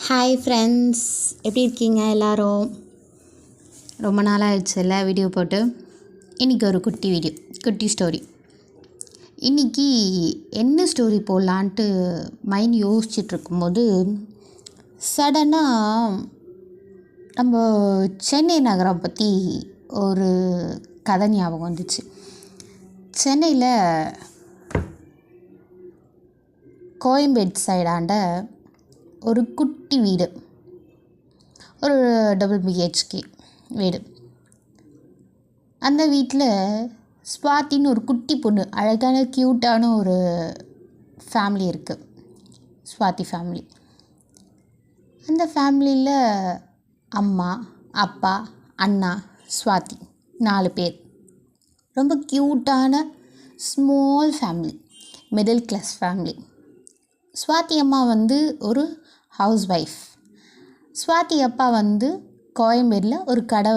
Hi friends, எப்படி இருக்கீங்க எல்லோரும்? ரொம்ப நாள் ஆயிடுச்சுல்ல வீடியோ போட்டு. இன்றைக்கி ஒரு குட்டி ஸ்டோரி. இன்றைக்கி என்ன ஸ்டோரி போடலான்ட்டு மைண்ட் யோசிச்சுட்ருக்கும்போது சடனாக நம்ம சென்னை நகரம் பற்றி ஒரு கதை ஞாபகம் வந்துச்சு. சென்னையில் கோயம்பேடு சைடாண்ட ஒரு குட்டி வீடு, ஒரு டபுள் பிஹெச்கே வீடு. அந்த வீட்டில் ஸ்வாதின்னு ஒரு குட்டி பொண்ணு, அழகான க்யூட்டான ஒரு ஃபேமிலி இருக்குது, ஸ்வாதி ஃபேமிலி. அந்த ஃபேமிலியில் அம்மா, அப்பா, அண்ணா, ஸ்வாதி 4 பேர். ரொம்ப க்யூட்டான small family, middle class family. Swathi அம்மா ஒரு ஹவுஸ் ஒய்ஃப். ஸ்வாதி அப்பா கோயம்பேடில் ஒரு கடை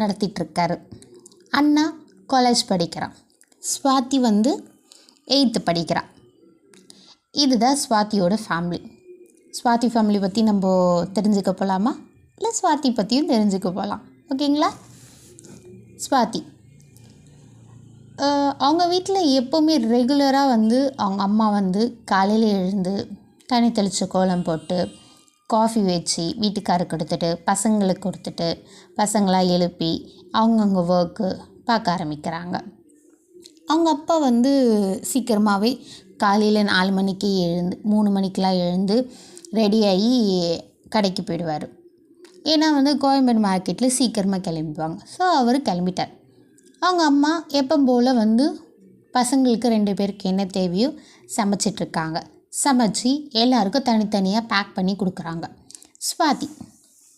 நடத்திட்டுருக்காரு. அண்ணா காலேஜ் படிக்கிறான். ஸ்வாதி 8th படிக்கிறான். இதுதான் ஸ்வாதியோட ஃபேமிலி. ஸ்வாதி ஃபேமிலி பற்றி நம்ம தெரிஞ்சுக்க போகலாமா? இல்லை ஸ்வாதி பற்றியும் தெரிஞ்சுக்க போகலாம், ஓகேங்களா? ஸ்வாதி அவங்க வீட்டில் எப்போவுமே ரெகுலராக அவங்க அம்மா காலையில் எழுந்து தண்ணி தெளித்து கோலம் போட்டு காஃபி வச்சு வீட்டுக்காரருக்கு கொடுத்துட்டு பசங்களுக்கு கொடுத்துட்டு பசங்களாக எழுப்பி அவங்கவுங்க ஒர்க்கு பார்க்க ஆரம்பிக்கிறாங்க. அவங்க அப்பா சீக்கிரமாகவே காலையில் 4 மணிக்கு எழுந்து 3 மணிக்கெலாம் எழுந்து ரெடியாகி கடைக்கு போயிடுவார். ஏன்னா கோயம்பேடு மார்க்கெட்டில் சீக்கிரமாக கிளம்பிடுவாங்க. ஸோ அவர் கிளம்பிட்டார். அவங்க அம்மா எப்போ போல் பசங்களுக்கு 2 பேருக்கு என்ன தேவையோ சமைச்சிட்ருக்காங்க. சமைச்சு எல்லாருக்கும் தனித்தனியாக பேக் பண்ணி கொடுக்குறாங்க.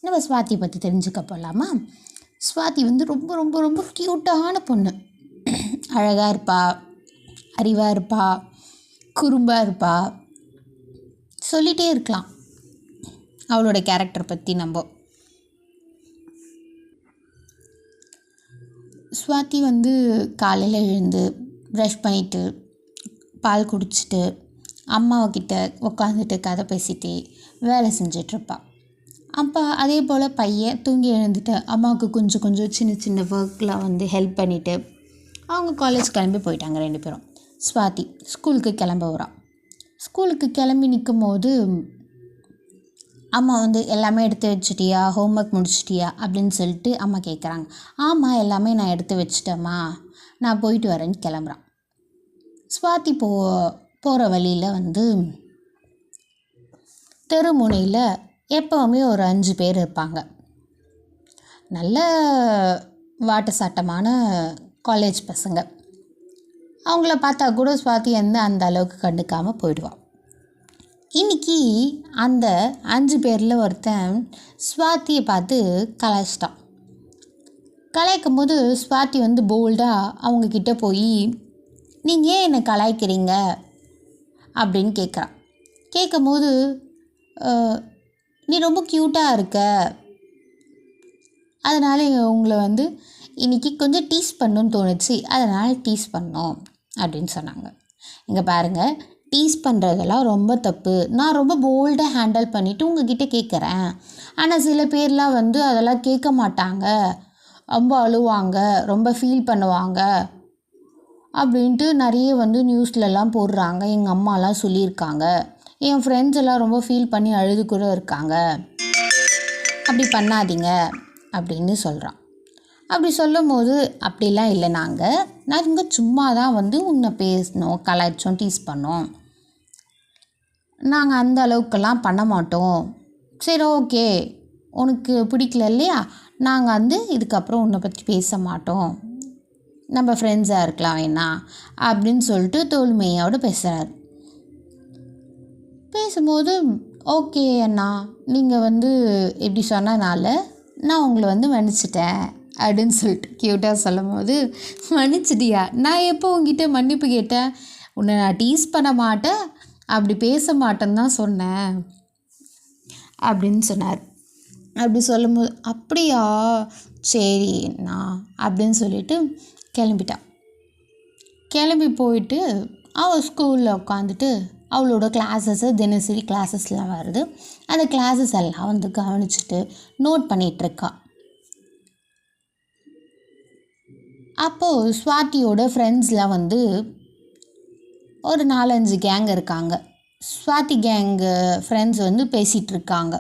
நம்ம ஸ்வாதி பற்றி தெரிஞ்சுக்க போகலாமா? ஸ்வாதி ரொம்ப ரொம்ப ரொம்ப க்யூட்டான பொண்ணு. அழகாக இருப்பா, அறிவாக இருப்பா, குறும்பாக இருப்பா, சொல்லிகிட்டே இருக்கலாம் அவளோட கேரக்டர் பற்றி. ஸ்வாதி காலையில் எழுந்து ப்ரஷ் பண்ணிவிட்டு பால் குடிச்சிட்டு அம்மாவக்கிட்ட உட்காந்துட்டு கதை பேசிகிட்டே வேலை செஞ்சிட்ருப்பாள். அப்போ அதே போல் பையன் தூங்கி எழுந்துட்டு அம்மாவுக்கு கொஞ்சம் கொஞ்சம் சின்ன சின்ன ஒர்க்லாம் ஹெல்ப் பண்ணிவிட்டு அவங்க காலேஜ் கிளம்பி போயிட்டாங்க 2 பேரும். ஸ்வாதி ஸ்கூலுக்கு கிளம்ப வரான். ஸ்கூலுக்கு கிளம்பி நிற்கும் போது அம்மா எல்லாமே எடுத்து வச்சிட்டியா, ஹோம்ஒர்க் முடிச்சிட்டியா அப்படின்னு சொல்லிட்டு அம்மா கேட்குறாங்க. ஆமாம், எல்லாமே நான் எடுத்து வச்சிட்டேம்மா, நான் போயிட்டு வரேன்னு கிளம்புறான். ஸ்வாதி போகிற வழியில் தெருமுனையில் எப்போவுமே ஒரு 5 பேர் இருப்பாங்க. நல்ல வாட்ட சாட்டமான காலேஜ் பசங்க. அவங்கள பார்த்தா கூட ஸ்வாதி அந்த அளவுக்கு கண்டுக்காமல் போயிடுவாள். இன்றைக்கி அந்த 5 பேரில் ஒருத்தன் ஸ்வாதியை பார்த்து கலாய்ச்சிட்டான். கலாய்க்கும் போது ஸ்வாதி போல்டாக அவங்கக்கிட்ட போய், நீங்கள் ஏன் என்னை கலாய்க்கிறீங்க அப்படின்னு கேட்குறான். கேட்கும் போது, நீ ரொம்ப க்யூட்டாக இருக்க, அதனால் உங்களை இன்றைக்கி கொஞ்சம் டீஸ் பண்ணணுன்னு தோணுச்சு, அதனால் டீஸ் பண்ணோம் அப்படின்னு சொன்னாங்க. இங்கே பாருங்கள், டீஸ் பண்ணுறதெல்லாம் ரொம்ப தப்பு. நான் ரொம்ப போல்டாக ஹேண்டில் பண்ணிவிட்டு உங்ககிட்ட கேட்குறேன். ஆனால் சில பேர்லாம் அதெல்லாம் கேட்க மாட்டாங்க, ரொம்ப அழுவாங்க, ரொம்ப ஃபீல் பண்ணுவாங்க அப்படின்ட்டு நிறைய நியூஸ்லலாம் போடுறாங்க. எங்கள் அம்மாலாம் சொல்லியிருக்காங்க, என் ஃப்ரெண்ட்ஸ் எல்லாம் ரொம்ப ஃபீல் பண்ணி அழுது கூட இருக்காங்க. அப்படி பண்ணாதீங்க அப்படின்னு சொல்கிறான். அப்படி சொல்லும் போது, அப்படிலாம் இல்லை, நாங்கள் சும்மா தான் உன்னை பேசினோம், கலாய்ச்சோம், டீஸ் பண்ணோம், நாங்கள் அந்த அளவுக்கெல்லாம் பண்ண மாட்டோம். சரி, ஓகே, உனக்கு பிடிக்கல இல்லையா, நாங்கள் இதுக்கப்புறம் உன்னை பற்றி பேச மாட்டோம், நம்ம ஃப்ரெண்ட்ஸாக இருக்கலாம் வேணா அப்படின்னு சொல்லிட்டு தோல்மையோடு பேசுகிறார். பேசும்போது, ஓகே அண்ணா, நீங்கள் இப்படி சொன்னனால நான் உங்களை மன்னிச்சிட்டேன் அப்படின்னு சொல்லிட்டு க்யூட்டாக சொல்லும் போது, மன்னிச்சிட்டியா? நான் எப்போ உங்ககிட்ட மன்னிப்பு கேட்டேன்? உன்னை நான் டீஸ் பண்ண மாட்டேன், அப்படி பேச மாட்டேன்னு தான் சொன்னேன் அப்படின்னு சொன்னார். அப்படி சொல்லும்போது, அப்படியா, சரிண்ணா அப்படின்னு சொல்லிட்டு கிளம்பிட்டான். கிளம்பி போயிட்டு அவள் ஸ்கூலில் உட்காந்துட்டு அவளோட கிளாஸஸ்ஸு தினசரி கிளாஸஸ்லாம் வருது. அந்த கிளாஸஸ் எல்லாம் வந்து கவனிச்சுட்டு நோட் பண்ணிகிட்ருக்கா. அப்போது ஸ்வாதியோட ஃப்ரெண்ட்ஸ்லாம் வந்து ஒரு 4-5 கேங் இருக்காங்க. ஸ்வாதி கேங்கு ஃப்ரெண்ட்ஸ் வந்து பேசிகிட்டு இருக்காங்க.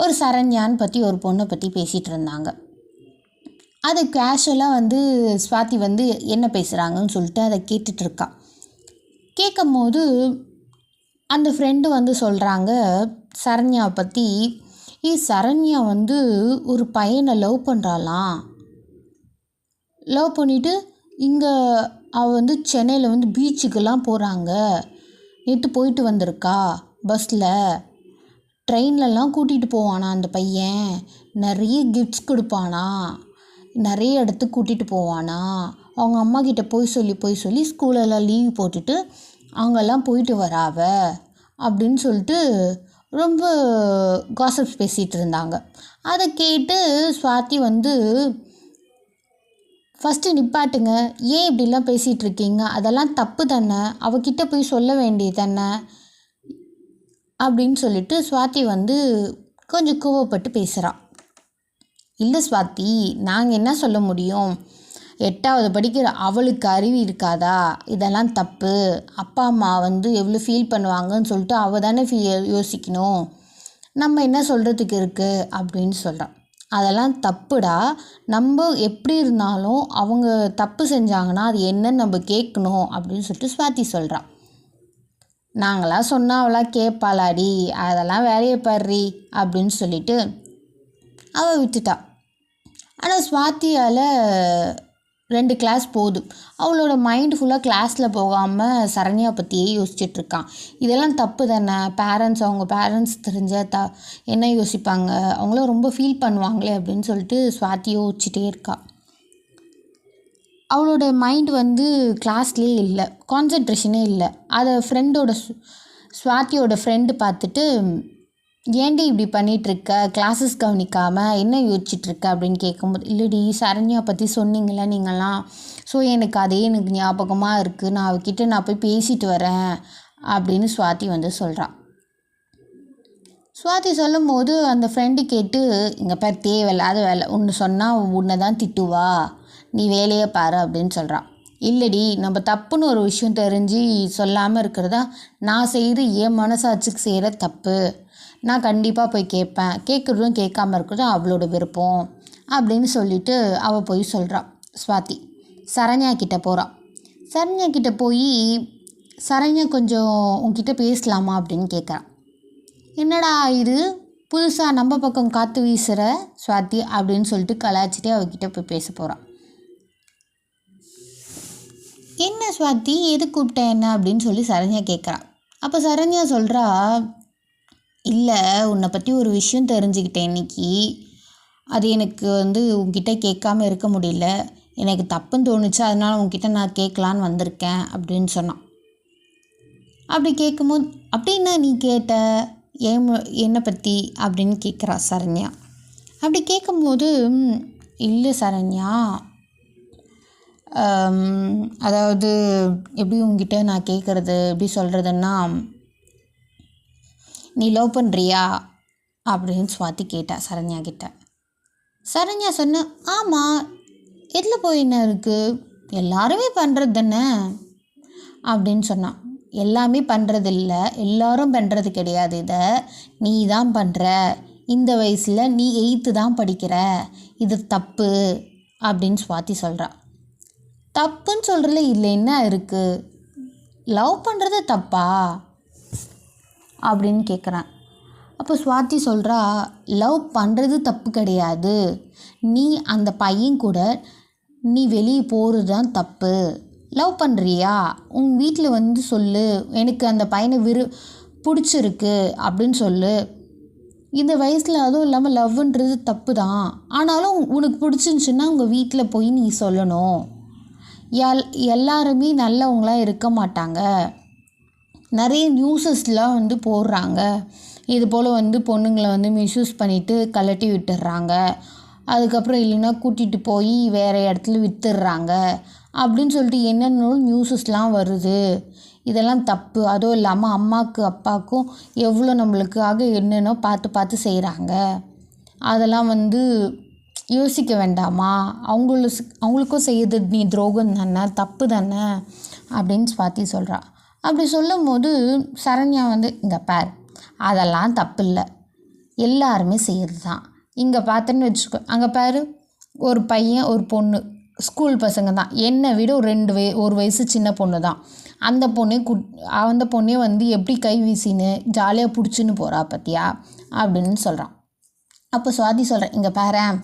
ஒரு சரண்யான்னு பற்றி ஒரு பொண்ணை பற்றி பேசிகிட்டு இருந்தாங்க. அது கேஷுவலாக வந்து ஸ்வாதி வந்து என்ன பேசுகிறாங்கன்னு சொல்லிட்டு அதை கேட்டுட்ருக்கா. கேட்கும் போது அந்த ஃப்ரெண்டு வந்து சொல்கிறாங்க சரண்யாவை பற்றி, சரண்யா வந்து ஒரு பையனை லவ் பண்ணுறாளாம். லவ் பண்ணிவிட்டு இங்கே அவள் வந்து சென்னையில் வந்து பீச்சுக்கெல்லாம் போகிறாங்க. நேற்று போயிட்டு வந்திருக்கா பஸ்ஸில். ட்ரெயின்லலாம் கூட்டிகிட்டு போவானா அந்த பையன். நிறைய கிஃப்ட்ஸ் கொடுப்பானா, நிறைய இடத்துக்கு கூட்டிகிட்டு போவானா. அவங்க அம்மா கிட்ட போய் சொல்லி ஸ்கூலெல்லாம் லீவ் போட்டுட்டு அங்கெல்லாம் போயிட்டு வராவ அப்படின்னு சொல்லிட்டு ரொம்ப காசிப்ஸ் பேசிகிட்டு இருந்தாங்க. அதை கேட்டு ஸ்வாதி வந்து, ஃபஸ்ட்டு நிப்பாட்டுங்க, ஏன் இப்படிலாம் பேசிகிட்டு இருக்கீங்க, அதெல்லாம் தப்பு தானே, அவகிட்ட போய் சொல்ல வேண்டியது தானே அப்படின்னு சொல்லிட்டு ஸ்வாதி வந்து கொஞ்சம் கோவப்பட்டு பேசுகிறான். இல்லை ஸ்வாதி, நாங்கள் என்ன சொல்ல முடியும், 8வது படிக்கிற அவளுக்கு அறிவு இருக்காதா, இதெல்லாம் தப்பு, அப்பா அம்மா வந்து எவ்வளோ ஃபீல் பண்ணுவாங்கன்னு சொல்லிட்டு அவள் தானே யோசிக்கணும், நம்ம என்ன சொல்கிறதுக்கு இருக்குது அப்படின்னு சொல்கிறான். அதெல்லாம் தப்புடா, நம்ம எப்படி இருந்தாலும் அவங்க தப்பு செஞ்சாங்கன்னா அது என்னன்னு நம்ம கேட்கணும் அப்படின்னு சொல்லிட்டு ஸ்வாதி சொல்கிறான். நாங்களாம் சொன்னால் அவளா கேட்பாளாடி, அதெல்லாம் வேலையை பாடுறி அப்படின்னு சொல்லிட்டு அவள் விட்டுட்டா. ஆனால் ஸ்வாதியால் 2 கிளாஸ் போதும், அவளோட மைண்ட் ஃபுல்லாக கிளாஸில் போகாமல் சரண்யா பற்றியே யோசிச்சுட்ருக்கான். இதெல்லாம் தப்பு தானே, அவங்க பேரண்ட்ஸ் தெரிஞ்ச என்ன யோசிப்பாங்க, அவங்களும் ரொம்ப ஃபீல் பண்ணுவாங்களே அப்படின்னு சொல்லிட்டு ஸ்வாதி யோசிச்சுட்டே இருக்கா. அவளோட மைண்ட் வந்து கிளாஸ்லேயே இல்லை, கான்சன்ட்ரேஷனே இல்லை. அதை ஸ்வாதியோட ஃப்ரெண்டு பார்த்துட்டு, ஏன்டி இப்படி பண்ணிகிட்ருக்க, கிளாஸஸ் கவனிக்காமல் என்ன யோசிச்சுட்ருக்க அப்படின்னு கேட்கும்போது, இல்லைடி சரண்யா பற்றி சொன்னீங்களே நீங்களாம், ஸோ எனக்கு ஞாபகமாக இருக்குது, நான் அவகிட்ட போய் பேசிட்டு வரேன் அப்படின்னு ஸ்வாதி வந்து சொல்கிறான். ஸ்வாதி சொல்லும் போது அந்த ஃப்ரெண்டு கேட்டு, இங்கே பேர் தேவையில்லாத வேலை, ஒன்று சொன்னால் உன்னை தான் திட்டுவா, நீ வேலையை பாரு அப்படின்னு சொல்கிறான். இல்லடி, நம்ம தப்புன்னு ஒரு விஷயம் தெரிஞ்சு சொல்லாமல் இருக்கிறதா நான் செய்கிற என் மனசாட்சிக்கு செய்கிற தப்பு. நான் கண்டிப்பாக போய் கேட்பேன், கேட்குறதும் கேட்காம இருக்கிறதும் அவளோட விருப்பம் அப்படின்னு சொல்லிட்டு அவள் போய் சொல்கிறான். ஸ்வாதி சரண்யா கிட்டே போகிறான். சரண்யா கிட்டே போய், சரண்யா கொஞ்சம் உன்கிட்ட பேசலாமா அப்படின்னு கேட்குறான். என்னடா இது புதுசாக நம்ம பக்கம் காற்று வீசுகிற ஸ்வாதி அப்படின்னு சொல்லிட்டு கலாய்ச்சிட்டே அவகிட்ட போய் பேச போகிறான். என்ன ஸ்வாதி, எது கூப்பிட்டேன் என்ன அப்படின்னு சொல்லி சரண்யா கேட்குறான். அப்போ சரண்யா சொல்கிறா, இல்லை உன்னை பற்றி ஒரு விஷயம் தெரிஞ்சுக்கிட்டேன் இன்றைக்கி, அது எனக்கு வந்து உன்கிட்ட கேட்காம இருக்க முடியல, எனக்கு தப்புன்னு தோணுச்சு, அதனால் உன்கிட்ட நான் கேட்கலான்னு வந்திருக்கேன் அப்படின்னு சொன்னான். அப்படி கேட்கும்போது, அப்படின்னா நீ கேட்ட என்னை பற்றி அப்படின்னு கேட்குறா சரண்யா. அப்படி கேட்கும்போது, இல்லை சரண்யா, அதாவது எப்படி உங்ககிட்ட நான் கேட்குறது எப்படி சொல்கிறதுன்னா, நீ லவ் பண்ணுறியா அப்படின்னு ஸ்வாதி கேட்டா சரண்யா கிட்ட. சரண்யா சொன்ன, ஆமாம், எதில் போய் என்ன இருக்குது, எல்லாருமே பண்ணுறது தானே அப்படின்னு சொன்னான். எல்லாமே பண்ணுறது இல்லை, எல்லாரும் பண்ணுறது கிடையாது, இதை நீ தான் பண்ணுற, இந்த வயசில் நீ 8th தான் படிக்கிற, இது தப்பு அப்படின்னு ஸ்வாதி சொல்கிறா. தப்புன்னு சொல்கிறதுல இல்லை என்ன இருக்குது, லவ் பண்ணுறது தப்பா அப்படின்னு கேட்குறான். அப்போ ஸ்வாதி சொல்கிறா, லவ் பண்ணுறது தப்பு கிடையாது, நீ அந்த பையன் கூட நீ வெளியே போகிறது தான் தப்பு. லவ் பண்ணுறியா, உன் வீட்டில் வந்து சொல்லு, எனக்கு அந்த பையனை பிடிச்சிருக்கு அப்படின்னு சொல்லு. இந்த வயசில் அதுவும் இல்லாமல் லவ்ன்றது தப்பு தான், ஆனாலும் உனக்கு பிடிச்சிருந்துச்சுன்னா உங்கள் வீட்டில் போய் நீ சொல்லணும். எல்லாருமே நல்லவங்களாக இருக்க மாட்டாங்க, நிறைய நியூஸஸ்லாம் வந்து போடுறாங்க, இது போல் வந்து பொண்ணுங்களை வந்து மிஸ்யூஸ் பண்ணிவிட்டு கழட்டி விட்டுடுறாங்க, அதுக்கப்புறம் இல்லைன்னா கூட்டிகிட்டு போய் வேறு இடத்துல விற்றுடுறாங்க அப்படின்னு சொல்லிட்டு என்னென்ன நியூஸஸ்லாம் வருது. இதெல்லாம் தப்பு. அதுவும் இல்லாமல் அம்மாவுக்கு அப்பாவுக்கும் எவ்வளோ நம்மளுக்காக என்னென்னோ பார்த்து பார்த்து செய்கிறாங்க. அதெல்லாம் வந்து யோசிக்க வேண்டாமா? அவங்களுக்கும் செய்யுது நீ துரோகம் தானே, தப்பு தானே அப்படின்னு ஸ்வாதி சொல்கிறா. அப்படி சொல்லும் போது சரண்யா வந்து, இங்கே பார், அதெல்லாம் தப்பு இல்லை, எல்லாருமே செய்கிறது தான். இங்கே பார்த்தேன்னு வச்சுக்கோ, அங்கே பாரு, ஒரு பையன் ஒரு பொண்ணு, ஸ்கூல் பசங்க தான், என்னை விட ஒரு வயசு சின்ன பொண்ணு தான். அந்த பொண்ணே வந்து எப்படி கை வீசின்னு ஜாலியாக பிடிச்சின்னு போகிறா பார்த்தியா அப்படின்னு சொல்கிறான். அப்போ சுவாதி சொல்கிறேன், இங்கே பாரேன்,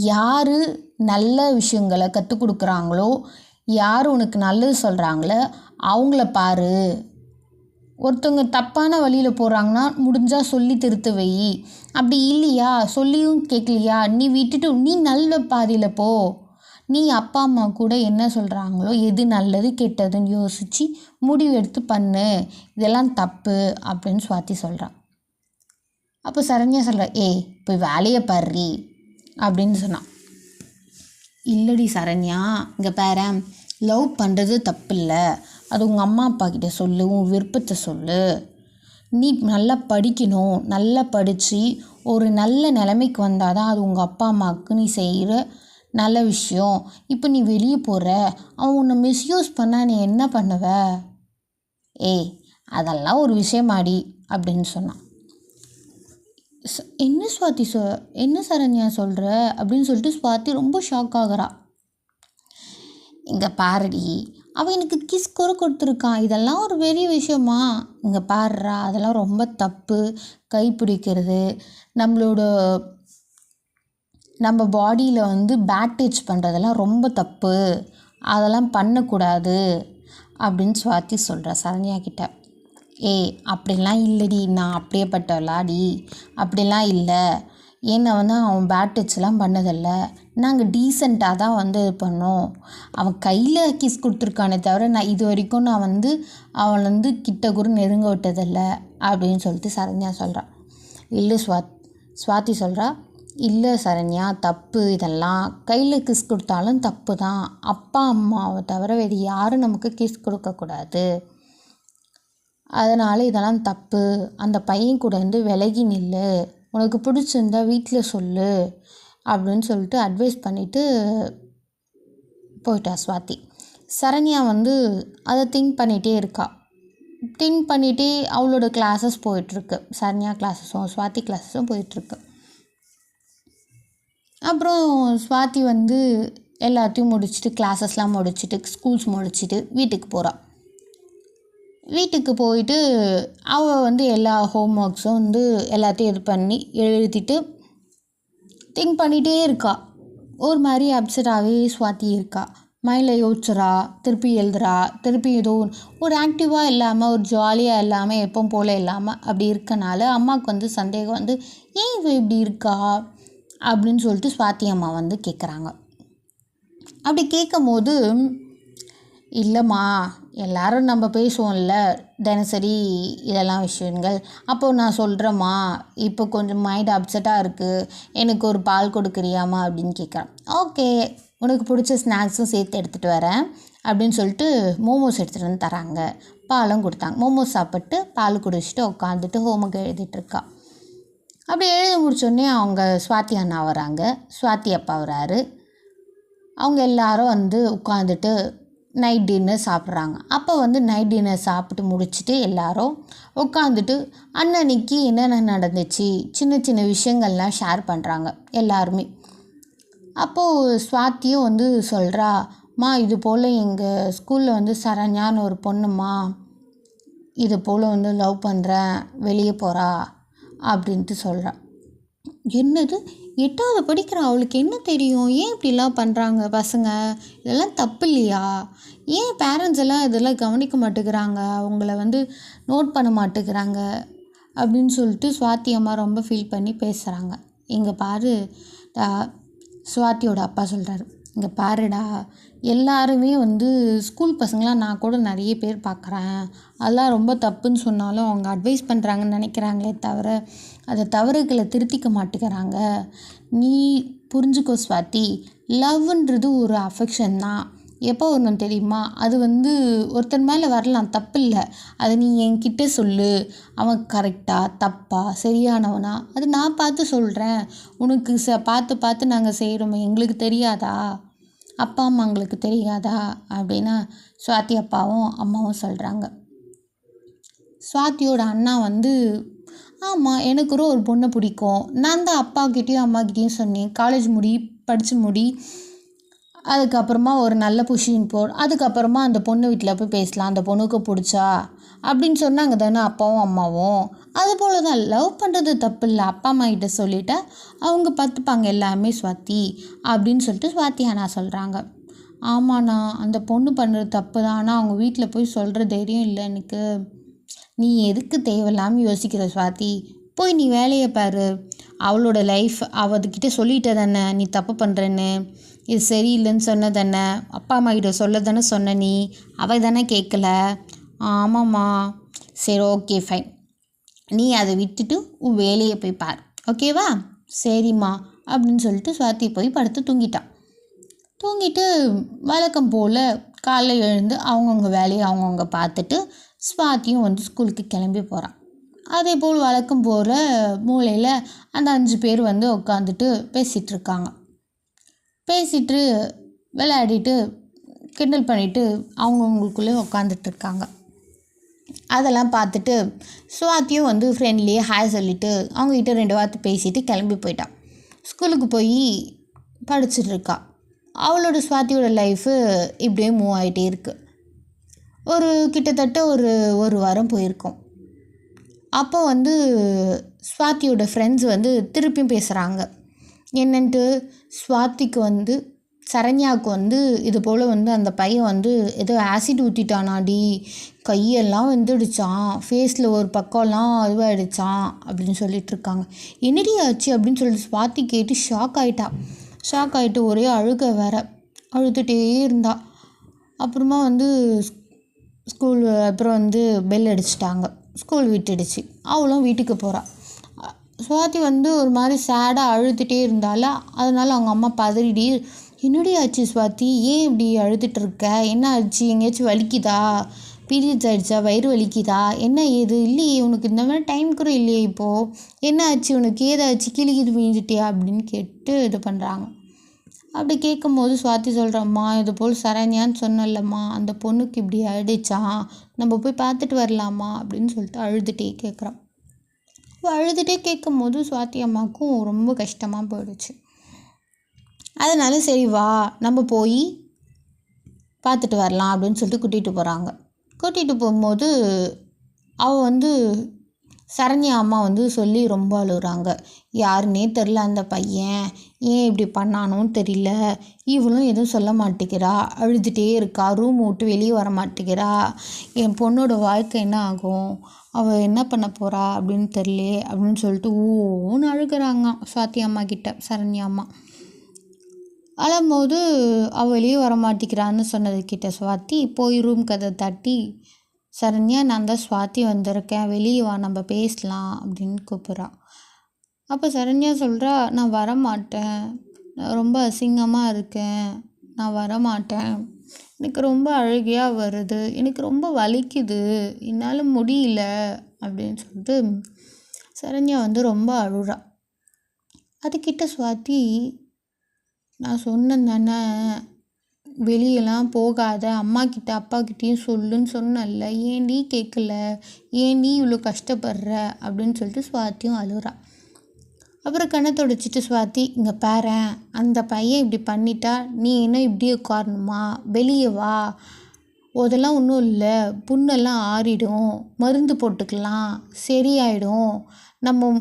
யார் நல்ல விஷயங்களை கற்றுக் கொடுக்குறாங்களோ, யார் உனக்கு நல்லது சொல்கிறாங்களோ அவங்கள பாரு. ஒருத்தவங்க தப்பான வழியில் போகிறாங்கன்னா முடிஞ்சால் சொல்லி திருத்த வை. அப்படி இல்லையா, சொல்லியும் கேட்கலையா, நீ விட்டுட்டு நீ நல்ல பாதையில் போ. நீ அப்பா அம்மா கூட என்ன சொல்கிறாங்களோ, எது நல்லது கெட்டதுன்னு யோசித்து முடிவு எடுத்து பண்ணு, இதெல்லாம் தப்பு அப்படின்னு சுவாதி சொல்கிறான். அப்போ சரண்யா சொல்கிற, ஏய் போய் வேலையை பாரு அப்படின்னு சொன்னான். இல்லடி சரண்யா, இங்கே பாரேன், லவ் பண்ணுறது தப்பு இல்லை, அது உங்கள் அம்மா அப்பா கிட்ட சொல்லு, உன் விருப்பத்தை சொல்லு. நீ நல்லா படிக்கணும், நல்லா படித்து ஒரு நல்ல நிலைமைக்கு வந்தால் தான் அது உங்கள் அப்பா அம்மாவுக்கு நீ செய்கிற நல்ல விஷயம். இப்போ நீ வெளியே போகிற, அவன் உன்னை மிஸ்யூஸ் பண்ணால் நீ என்ன பண்ணுவ? ஏய் அதெல்லாம் ஒரு விஷயமாடி அப்படின்னு சொன்னான். என்ன ஸ்வாதி என்ன சரண்யா சொல்கிற அப்படின்னு சொல்லிட்டு ஸ்வாதி ரொம்ப ஷாக் ஆகிறா. இங்கே பாருடி, அவன் எனக்கு கிஸ் கூட கொடுத்துருக்கான், இதெல்லாம் ஒரு பெரிய விஷயமா? இங்கே பாருறா, அதெல்லாம் ரொம்ப தப்பு. கை பிடிக்கிறது, நம்ம பாடியில் வந்து பேட் டச் பண்ணுறதெல்லாம் ரொம்ப தப்பு, அதெல்லாம் பண்ணக்கூடாது அப்படின்னு ஸ்வாதி சொல்கிறா சரண்யா கிட்ட. ஏய் அப்படிலாம் இல்லைடி, நான் அப்படியேப்பட்டவளாடி, அப்படிலாம் இல்லை. ஏன்னா வந்து அவன் பேட் டச்லாம் பண்ணதில்லை, நாங்கள் டீசெண்டாக தான் வந்து இது பண்ணோம். அவன் கையில் கிஸ் கொடுத்துருக்கானே தவிர நான் இது வரைக்கும் நான் வந்து அவன் வந்து கிட்ட கூட நெருங்க விட்டதில்லை அப்படின்னு சொல்லிட்டு சரண்யா சொல்கிறான். இல்லை ஸ்வாதி சொல்கிறா, இல்லை சரண்யா, தப்பு, இதெல்லாம் கையில் கிஸ் கொடுத்தாலும் தப்பு தான். அப்பா அம்மாவை தவிர வேறு யாரும் நமக்கு கிஸ் கொடுக்கக்கூடாது, அதனால் இதெல்லாம் தப்பு. அந்த பையன் கூட வந்து விலகி நில்லு, உனக்கு பிடிச்சிருந்தா வீட்டில் சொல்லு அப்படின்னு சொல்லிட்டு அட்வைஸ் பண்ணிவிட்டு போயிட்டா ஸ்வாதி. சரண்யா வந்து அதை திங்க் பண்ணிகிட்டே இருக்கா. திங்க் பண்ணிகிட்டே அவளோட கிளாஸஸ் போயிட்டுருக்கு. சரண்யா கிளாஸஸும் ஸ்வாதி கிளாஸஸும் போயிட்டுருக்கு. அப்புறம் ஸ்வாதி வந்து எல்லாத்தையும் முடிச்சுட்டு, கிளாஸஸ்லாம் முடிச்சுட்டு, ஸ்கூல்ஸ் முடிச்சுட்டு வீட்டுக்கு போகிறாள். வீட்டுக்கு போயிட்டு அவள் வந்து எல்லா ஹோம் ஒர்க்ஸும் வந்து எல்லாத்தையும் இது பண்ணி எழுதிட்டு திங்க் பண்ணிகிட்டே இருக்கா. ஒரு மாதிரி அப்செட்டாகவே ஸ்வாதி இருக்கா. மைண்டில் யோசிச்சுறா, திருப்பி எழுதுறா, திருப்பி ஏதோ ஒரு ஆக்டிவாக இல்லாமல், ஒரு ஜாலியாக இல்லாமல், எப்பவும் போல் இல்லாமல் அப்படி இருக்கனால அம்மாவுக்கு வந்து சந்தேகம் வந்து, ஏன் இவ இப்படி இருக்கா அப்படின்னு சொல்லிட்டு ஸ்வாதி அம்மா வந்து கேட்குறாங்க. அப்படி கேட்கும்போது, இல்லைம்மா, எல்லோரும் நம்ம பேசுவோம்ல தினசரி இதெல்லாம் விஷயங்கள், அப்போது நான் சொல்கிறேம்மா, இப்போ கொஞ்சம் மைண்ட் அப்செட்டாக இருக்குது, எனக்கு ஒரு பால் கொடுக்குறியாம்மா அப்படின்னு கேட்குறேன். ஓகே, உனக்கு பிடிச்ச ஸ்நாக்ஸும் சேர்த்து எடுத்துகிட்டு வரேன் அப்படின்னு சொல்லிட்டு மோமோஸ் எடுத்துகிட்டு வந்து தராங்க, பாலும் கொடுத்தாங்க. மோமோஸ் சாப்பிட்டு பால் குடிச்சிட்டு உட்காந்துட்டு ஹோம்ஒர்க் எழுதிட்டுருக்கா. அப்படி எழுதி முடிச்சோடனே அவங்க ஸ்வாதி அண்ணா வராங்க, ஸ்வாதி அப்பா வராரு. அவங்க எல்லாரும் வந்து உட்காந்துட்டு நைட் டின்னர் சாப்பிட்றாங்க. அப்போ வந்து நைட் டின்னர் சாப்பிட்டு முடிச்சுட்டு எல்லோரும் உட்காந்துட்டு அன்னன்னைக்கு என்னென்ன நடந்துச்சு, சின்ன சின்ன விஷயங்கள்லாம் ஷேர் பண்ணுறாங்க எல்லாருமே. அப்போது ஸ்வாதியும் வந்து சொல்கிறா, மா இது போல் எங்கள் ஸ்கூலில் வந்து சரண்யான்னு ஒரு பொண்ணுமா, இது போல் வந்து லவ் பண்ணுறேன், வெளியே போகிறா அப்படின்ட்டு சொல்கிறா. என்னது, 8வது படிக்கிறா, அவளுக்கு என்ன தெரியும், ஏன் இப்படிலாம் பண்ணுறாங்க பசங்க, இதெல்லாம் தப்பு இல்லையா? ஏன் பேரண்ட்ஸ் எல்லாம் இதெல்லாம் கவனிக்க மாட்டேங்கிறாங்க, அவங்கள வந்து நோட் பண்ண மாட்டேங்கிறாங்க அப்படின்னு சொல்லிட்டு ஸ்வாதி அம்மா ரொம்ப ஃபீல் பண்ணி பேசுகிறாங்க. இங்கே பாரு, ஸ்வாதியோட அப்பா சொல்கிறாரு, இங்கே பாருடா, எல்லாருமே வந்து ஸ்கூல் பசங்களாம் நான் கூட நிறைய பேர் பார்க்குறேன், அதெல்லாம் ரொம்ப தப்புன்னு சொன்னாலும் அவங்க அட்வைஸ் பண்ணுறாங்கன்னு நினைக்கிறாங்களே தவிர அதை தவறுகளை திருத்திக்க மாட்டேங்கிறாங்க. நீ புரிஞ்சுக்கோ ஸ்வாதி, லவ்ன்றது ஒரு அஃபெக்ஷன் தான், எப்போ வரணும் தெரியுமா? அது வந்து ஒருத்தன் மேலே வரலாம், தப்பு இல்லை. அது நீ என்கிட்ட சொல்லு. அவன் கரெக்டா தப்பா சரியானவனா அது நான் பார்த்து சொல்கிறேன். உனக்கு பார்த்து பார்த்து நாங்கள் செய்கிறோமே, எங்களுக்கு தெரியாதா? அப்பா அம்மாங்களுக்கு தெரியாதா? அப்படின்னா சுவாதி அப்பாவும் அம்மாவும் சொல்கிறாங்க. சுவாதியோட அண்ணா வந்து, ஆமாம் எனக்கு ஒரு பொண்ணை பிடிக்கும். நான் தான் அப்பாக்கிட்டேயும் அம்மாக்கிட்டேயும் சொன்னேன், காலேஜ் முடி, படித்து முடி, அதுக்கப்புறமா ஒரு நல்ல பொசிஷன் அதுக்கப்புறமா அந்த பொண்ணு வீட்டில் போய் பேசலாம், அந்த பொண்ணுக்கு பிடிச்சா அப்படின்னு சொன்னாங்க தானே அப்பாவும் அம்மாவும். அதுபோல் தான் லவ் பண்ணுறது தப்பு இல்லை, அப்பா அம்மா கிட்ட சொல்லிவிட்டா அவங்க பார்த்துப்பாங்க எல்லாமே சுவாதி அப்படின்னு சொல்லிட்டு சுவாதி அண்ணா சொல்கிறாங்க. ஆமாண்ணா, அந்த பொண்ணு பண்ணுறது தப்பு தான், ஆனால் அவங்க வீட்டில் போய் சொல்கிற தைரியம் இல்லை எனக்கு. நீ எதுக்கு தேவையில்லாமல் யோசிக்கிற சுவாதி? போய் நீ வேலையை பாரு. அவளோட லைஃப் அவதுக்கிட்ட சொல்லிட்ட தானே நீ தப்பு பண்ணுறேன்னு, இது சரியில்லைன்னு சொன்ன தானே, அப்பா அம்மா கிட்ட சொல்ல தானே சொன்ன நீ, அவள் தானே கேட்கல. ஆமாம்மா, சரி ஓகே ஃபைன், நீ அதை விட்டுட்டு உன் வேலையை போய் பார், ஓகேவா? சரிம்மா அப்படின்னு சொல்லிட்டு சுவாதி போய் படுத்து தூங்கிட்டு வழக்கம் போல் காலைல எழுந்து அவங்கவுங்க வேலையை அவங்கவுங்க பார்த்துட்டு சுவாதியும் வந்து ஸ்கூலுக்கு கிளம்பி போகிறான். அதே போல் வழக்கம் போல் மூலையில் அந்த 5 பேர் வந்து உட்காந்துட்டு பேசிகிட்ருக்காங்க. பேசிட்டு விளையாடிட்டு கிண்டல் பண்ணிவிட்டு அவங்கவுங்களுக்குள்ளே உட்காந்துட்ருக்காங்க. அதெல்லாம் பார்த்துட்டு சுவாதியும் வந்து ஃப்ரெண்ட்லியே ஹாய் சொல்லிவிட்டு அவங்ககிட்ட 2 வார்த்தை பேசிட்டு கிளம்பி போயிட்டான். ஸ்கூலுக்கு போய் படிச்சுட்ருக்கா. அவளோட சுவாதியோட லைஃபு இப்படியே மூவ் ஆகிட்டே இருக்குது. கிட்டத்தட்ட ஒரு வாரம் போயிருக்கோம். அப்போ வந்து சுவாதியோட ஃப்ரெண்ட்ஸ் வந்து திருப்பியும் பேசுகிறாங்க. என்னன்ட்டு, சுவாதிக்கு வந்து சரண்யாவுக்கு வந்து இது போல் வந்து அந்த பையன் வந்து ஏதோ ஆசிட் ஊற்றிட்டானாடி, கையெல்லாம் வெந்துடுச்சான், ஃபேஸில் ஒரு பக்கம்லாம் இதுவாகிடுச்சான் அப்படின்னு சொல்லிகிட்ருக்காங்க. என்னடி ஆச்சு அப்படின்னு சொல்லிட்டு சுவாதி கேட்டு ஷாக் ஆகிட்டு ஒரே அழுதுகிட்டே இருந்தா. அப்புறமா வந்து ஸ்கூல் அப்புறம் வந்து பெல் அடிச்சிட்டாங்க, ஸ்கூல் விட்டுடுச்சு. அவளும் வீட்டுக்கு போகிறாள். சுவாதி வந்து ஒரு மாதிரி சேடாக அழுதுகிட்டே இருந்தால, அதனால் அவங்க அம்மா பதறிடி, என்னடி ஆச்சு சுவாதி, ஏன் இப்படி அழுதுட்டு இருக்க, என்ன ஆச்சு, எங்கேயாச்சும் வலிக்குதா, பீரியட்ஸ் ஆகிடுச்சா, வயிறு வலிக்குதா, என்ன ஏது, இல்லையே உனக்கு இந்த மாதிரி டைம் கூட இல்லையே இப்போது, என்ன ஆச்சு உனக்கு, ஏதாச்சு கிளிக்கிது விழுந்துட்டியா அப்படின்னு கேட்டு இது பண்ணுறாங்க. அப்படி கேட்கும்போது சுவாதி சொல்கிறம்மா, இது போல் சரண்யான்னு சொன்னல்லம்மா, அந்த பொண்ணுக்கு இப்படி ஆகிடுச்சான், நம்ம போய் பார்த்துட்டு வரலாமா அப்படின்னு சொல்லிட்டு அழுதுகிட்டே கேட்குறான். அழுதுகிட்டே கேட்கும்போது சுவாதி அம்மாவுக்கும் ரொம்ப கஷ்டமாக போயிடுச்சு. அதனால சரி வா நம்ம போய் பார்த்துட்டு வரலாம் அப்படின்னு சொல்லிட்டு கூட்டிகிட்டு போகும்போது அவள் வந்து சரண்யா அம்மா வந்து சொல்லி ரொம்ப அழுகுறாங்க. யாருன்னே தெரில அந்த பையன், ஏன் இப்படி பண்ணானோன்னு தெரியல, இவளும் எதுவும் சொல்ல மாட்டேங்கிறா, அழுதுகிட்டே இருக்கா, ரூம் விட்டு வெளியே வர மாட்டேங்கிறா, என் பொண்ணோட வாழ்க்கை என்ன ஆகும், அவள் என்ன பண்ண போகிறா அப்படின்னு தெரியல அப்படின்னு சொல்லிட்டு ஓன்னு அழுகிறாங்க சுவாதி அம்மா கிட்ட. சரண்யா அம்மா அழும்போது அவள் வெளியே வர மாட்டேங்கிறான்னு சொன்னதுக்கிட்ட சுவாதி போய் ரூம் கதை தட்டி, சரண்யா நான் தான் சுவாதி வந்திருக்கேன், வெளியே வா நம்ம பேசலாம் அப்படின்னு கூப்பிட்றான். அப்போ சரண்யா சொல்கிறா, நான் வரமாட்டேன், நான் ரொம்ப அசிங்கமாக இருக்கேன், நான் வரமாட்டேன், எனக்கு ரொம்ப அழுகையாக வருது, எனக்கு ரொம்ப வலிக்குது, என்னால் முடியல அப்படின்னு சொல்லிட்டு சரண்யா வந்து ரொம்ப அழுறா. அதுக்கிட்ட சுவாதி, நான் சொன்னேன் தானே வெளியெல்லாம் போகாத, அம்மாக்கிட்ட அப்பாக்கிட்டேயும் சொல்லுன்னு சொன்னல, ஏன்டி கேட்கல, ஏன்டி இவ்வளோ கஷ்டப்படுற அப்படின்னு சொல்லிட்டு சுவாதியும் அழுறா. அப்புறம் கண்ணை தொடச்சிட்டு சுவாதி, இங்கே பாரேன், அந்த பையன் இப்படி பண்ணிட்டா நீ என்ன இப்படியே உட்காரணுமா, வெளியே வா, அதெல்லாம் ஒன்றும் இல்லை, புண்ணெல்லாம் ஆறிடும், மருந்து போட்டுக்கலாம், சரியாயிடும், நம்ம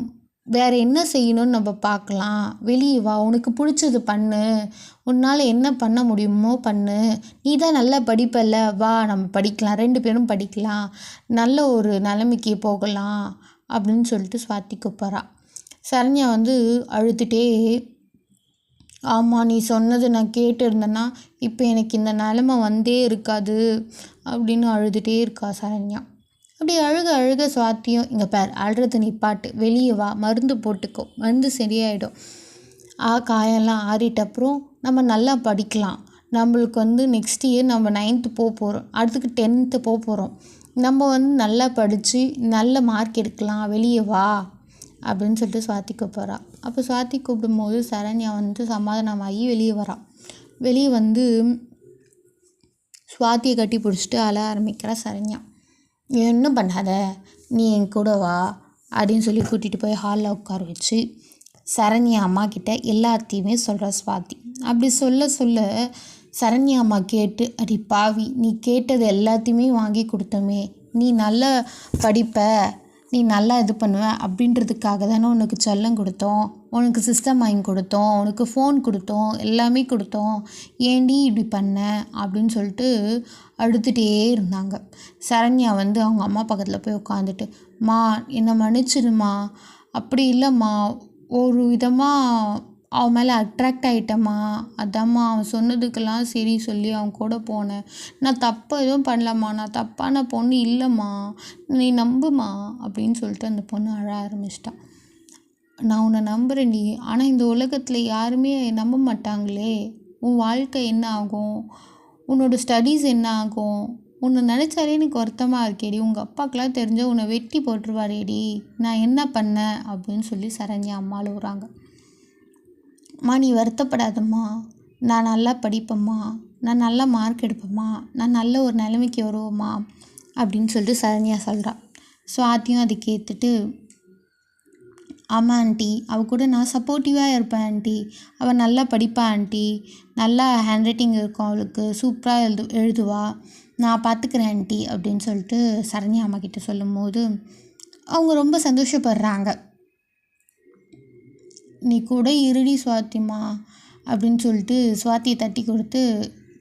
வேறு என்ன செய்யணும்னு நம்ம பார்க்கலாம், வெளியே வா, உனக்கு பிடிச்சது பண்ணு, உன்னால் என்ன பண்ண முடியுமோ பண்ணு, நீ தான் நல்லா படிப்பல்ல, வா நம்ம படிக்கலாம், 2 பேரும் படிக்கலாம், நல்ல ஒரு நிலைமைக்கு போகலாம் அப்படின்னு சொல்லிட்டு சுவாதி கூப்பிட்றா. சரண்யா வந்து அழுதுகிட்டே, ஆமாம் நீ சொன்னது நான் கேட்டிருந்தேன்னா இப்போ எனக்கு இந்த நிலமை வந்தே இருக்காது அப்படின்னு அழுதுகிட்டே இருக்கா சரண்யா. அப்படி அழுக சுவாத்தியும், இங்கே பார் அழுறது நிப்பாட்டு, வெளியே வா, மருந்து போட்டுக்கோ, மருந்து சரியாயிடும், காயெல்லாம் ஆறிட்ட அப்புறம் நம்ம நல்லா படிக்கலாம், நம்மளுக்கு வந்து நெக்ஸ்ட் இயர் நம்ம 9th போக போகிறோம், அடுத்துக்கு 10th போக போகிறோம். நம்ம வந்து நல்லா படித்து நல்ல மார்க் எடுக்கலாம், வெளியே வா அப்படின்னு சொல்லிட்டு சுவாதி கூப்பிட்றா. அப்போ சுவாதி கூப்பிடும்போது சரண்யா வந்து சமாதானமாகி வெளியே வரா. வெளியே வந்து சுவாதியை கட்டி பிடிச்சிட்டு அழ ஆரம்பிக்கிறா சரண்யா. என்ன பண்ணாத, நீ என் கூட வா அப்படின்னு சொல்லி கூட்டிகிட்டு போய் ஹாலில் உட்கார வச்சு சரண்யா அம்மா கிட்ட எல்லாத்தையுமே சொல்கிறா சுவாதி. அப்படி சொல்ல சொல்ல சரண்யா அம்மா கேட்டு, அடி பாவி, நீ கேட்டது எல்லாத்தையுமே வாங்கி கொடுத்தோமே, நீ நல்லா படிப்ப, நீ நல்லா இது பண்ணுவ அப்படின்றதுக்காக தானே உனக்கு செல்லம் கொடுத்தோம், உனக்கு சிஸ்டம் வாங்கி கொடுத்தோம், உனக்கு ஃபோன் கொடுத்தோம், எல்லாமே கொடுத்தோம், ஏண்டி இப்படி பண்ண அப்படின்னு சொல்லிட்டு அழுதுகிட்டே இருந்தாங்க. சரண்யா வந்து அவங்க அம்மா பக்கத்தில் போய் உட்காந்துட்டு, மா என்னை மன்னிச்சிடுமா, அப்படி இல்லைம்மா, ஒரு விதமாக அவன் மேலே அட்ராக்ட் ஆகிட்டேம்மா, அதாம்மா அவன் சொன்னதுக்கெல்லாம் சரி சொல்லி அவன் கூட போனேன், நான் தப்பு எதுவும் பண்ணலம்மா, நான் தப்பான பொண்ணு இல்லைம்மா, நீ நம்புமா அப்படின்னு சொல்லிட்டு அந்த பொண்ணு அழ ஆரம்பிச்சிட்டான். நான் உன்னை நம்புகிறேன்டி, ஆனால் இந்த உலகத்தில் யாருமே நம்ப மாட்டாங்களே, உன் வாழ்க்கை என்ன ஆகும், உன்னோட ஸ்டடீஸ் என்ன ஆகும், உன்னை நினச்சாலே எனக்கு வருத்தமாக இருக்கேடி, உங்கள் அப்பாக்கெலாம் தெரிஞ்ச உன்னை வெட்டி போட்டுருவாரேடி, நான் என்ன பண்ணேன் அப்படின்னு சொல்லி சரண்யா அம்மா அழுகுறாங்க. அம்மா நீ வருத்தப்படாதம்மா, நான் நல்லா படிப்பேம்மா, நான் நல்லா மார்க் எடுப்பேம்மா, நான் நல்ல ஒரு நிலைமைக்கு வருவேம்மா அப்படின்னு சொல்லிட்டு சரண்யா சொல்கிறா. சுவாதியும் அதை கேட்டுட்டு, ஆமாம் ஆண்டி, அவள் கூட நான் சப்போர்ட்டிவாக இருப்பேன் ஆண்டி, அவள் நல்லா படிப்பா ஆண்டி, நல்லா ஹேண்ட் ரைட்டிங் இருக்கும் அவளுக்கு, சூப்பராக எழுதுவா, நான் பார்த்துக்கிறேன் ஆண்டி அப்படின்னு சொல்லிட்டு சரண்யா அம்மா கிட்ட சொல்லும்போது அவங்க ரொம்ப சந்தோஷப்படுறாங்க. நீ கூட இருடி சுவாத்திம்மா அப்படின்னு சொல்லிட்டு சுவாத்தியை தட்டி கொடுத்து,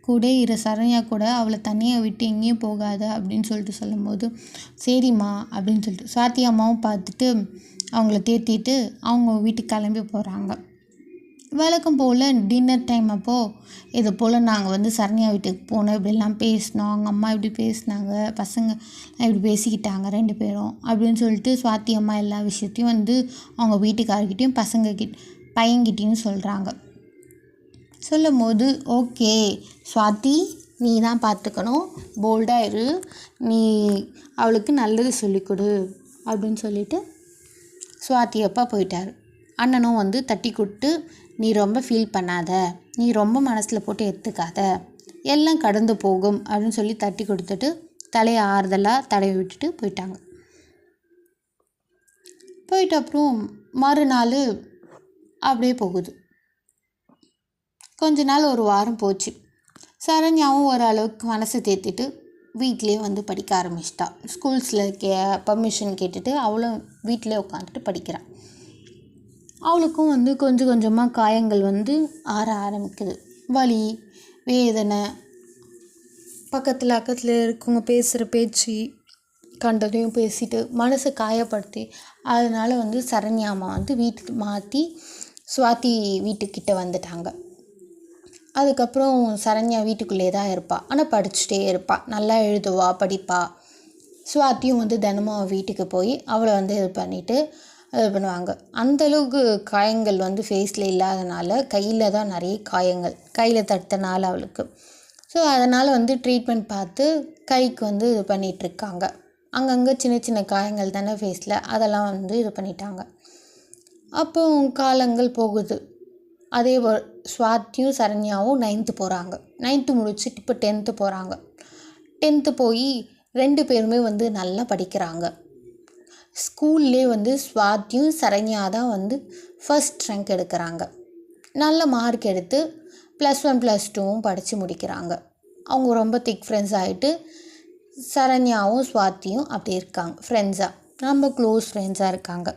கூட இரு சரண்யா கூட, அவளை தனியாக விட்டு எங்கேயும் போகாத அப்படின்னு சொல்லிட்டு சொல்லும்போது சரிம்மா அப்படின்னு சொல்லிட்டு சுவாதி அம்மாவும் பார்த்துட்டு அவங்கள தேத்திட்டு அவங்க வீட்டுக்கு கிளம்பி போகிறாங்க. வழக்கம் போல் டின்னர் டைம் அப்போது இது போல் நாங்கள் வந்து சரண்யா வீட்டுக்கு போனோம், இப்படிலாம் பேசினோம், அவங்க அம்மா இப்படி பேசினாங்க, பசங்க இப்படி பேசிக்கிட்டாங்க 2 பேரும் அப்படின்னு சொல்லிட்டு சுவாதி அம்மா எல்லா விஷயத்தையும் வந்து அவங்க வீட்டுக்காரர்கிட்டையும் பையன்கிட்டையும் சொல்கிறாங்க. சொல்லும் போது ஓகே சுவாதி, நீ தான் பார்த்துக்கணும், போல்டாக இரு, நீ அவளுக்கு நல்லது சொல்லிக் கொடு அப்படின்னு சொல்லிவிட்டு சுவாதி அப்பா போயிட்டார். அண்ணனும் வந்து தட்டி கொடுத்து, நீ ரொம்ப ஃபீல் பண்ணாத, நீ ரொம்ப மனசில் போட்டு எடுத்துக்காத, எல்லாம் கடந்து போகும் அப்படின்னு சொல்லி தட்டி கொடுத்துட்டு தலையை ஆறுதலாக தடவி விட்டுட்டு போயிட்டாங்க. போயிட்ட அப்புறம் மறுநாள் அப்படியே போகுது. கொஞ்ச நாள் ஒரு வாரம் போச்சு. சரண்யாவும் ஓரளவுக்கு மனசை தேத்திட்டு வீட்டிலே வந்து படிக்க ஆரம்பிச்சிட்டா. ஸ்கூல்ஸில் பர்மிஷன் கேட்டுட்டு அவளும் வீட்டிலே உட்காந்துட்டு படிக்கிறாள். அவளுக்கும் வந்து கொஞ்சம் கொஞ்சமாக காயங்கள் வந்து ஆற ஆரம்பிக்குது. வலி, வேதனை, பக்கத்தில் இருக்கவங்க பேசுகிற பேச்சு கண்டதையும் பேசிட்டு மனசை காயப்படுத்தி, அதனால் வந்து சரண்யாமா வந்து வீட்டுக்கு மாற்றி சுவாதி வீட்டுக்கிட்ட வந்துட்டாங்க. அதுக்கப்புறம் சரண்யா வீட்டுக்குள்ளே தான் இருப்பாள், ஆனால் படிச்சுட்டே இருப்பாள், நல்லா எழுதுவா, படிப்பா. சுவாத்தியும் வந்து தினமும் வீட்டுக்கு போய் அவளை வந்து இது பண்ணிவிட்டு இது பண்ணுவாங்க. அந்தளவுக்கு காயங்கள் வந்து ஃபேஸில் இல்லாதனால கையில் தான் நிறைய காயங்கள், கையில் தடுத்தனால அவளுக்கு. ஸோ அதனால் வந்து ட்ரீட்மெண்ட் பார்த்து கைக்கு வந்து இது பண்ணிகிட்ருக்காங்க. அங்கங்கே சின்ன சின்ன காயங்கள் தானே ஃபேஸில், அதெல்லாம் வந்து இது பண்ணிட்டாங்க. அப்போ காலங்கள் போகுது. அதே சுவாத்தியும் சரண்யாவும் 9th போகிறாங்க. 9th முடிச்சுட்டு இப்போ 10th போகிறாங்க. 10th போய் 2 பேருமே வந்து நல்லா படிக்கிறாங்க. ஸ்கூல்லே வந்து சுவாத்தியும் சரண்யா தான் வந்து ஃபர்ஸ்ட் ரேங்க் எடுக்கிறாங்க. நல்ல மார்க் எடுத்து +1 +2வும் படித்து முடிக்கிறாங்க. அவங்க ரொம்ப திக் ஃப்ரெண்ட்ஸ் ஆகிட்டு சரண்யாவும் சுவாத்தியும் அப்படி இருக்காங்க, ஃப்ரெண்ட்ஸாக, ரொம்ப க்ளோஸ் ஃப்ரெண்ட்ஸாக இருக்காங்க.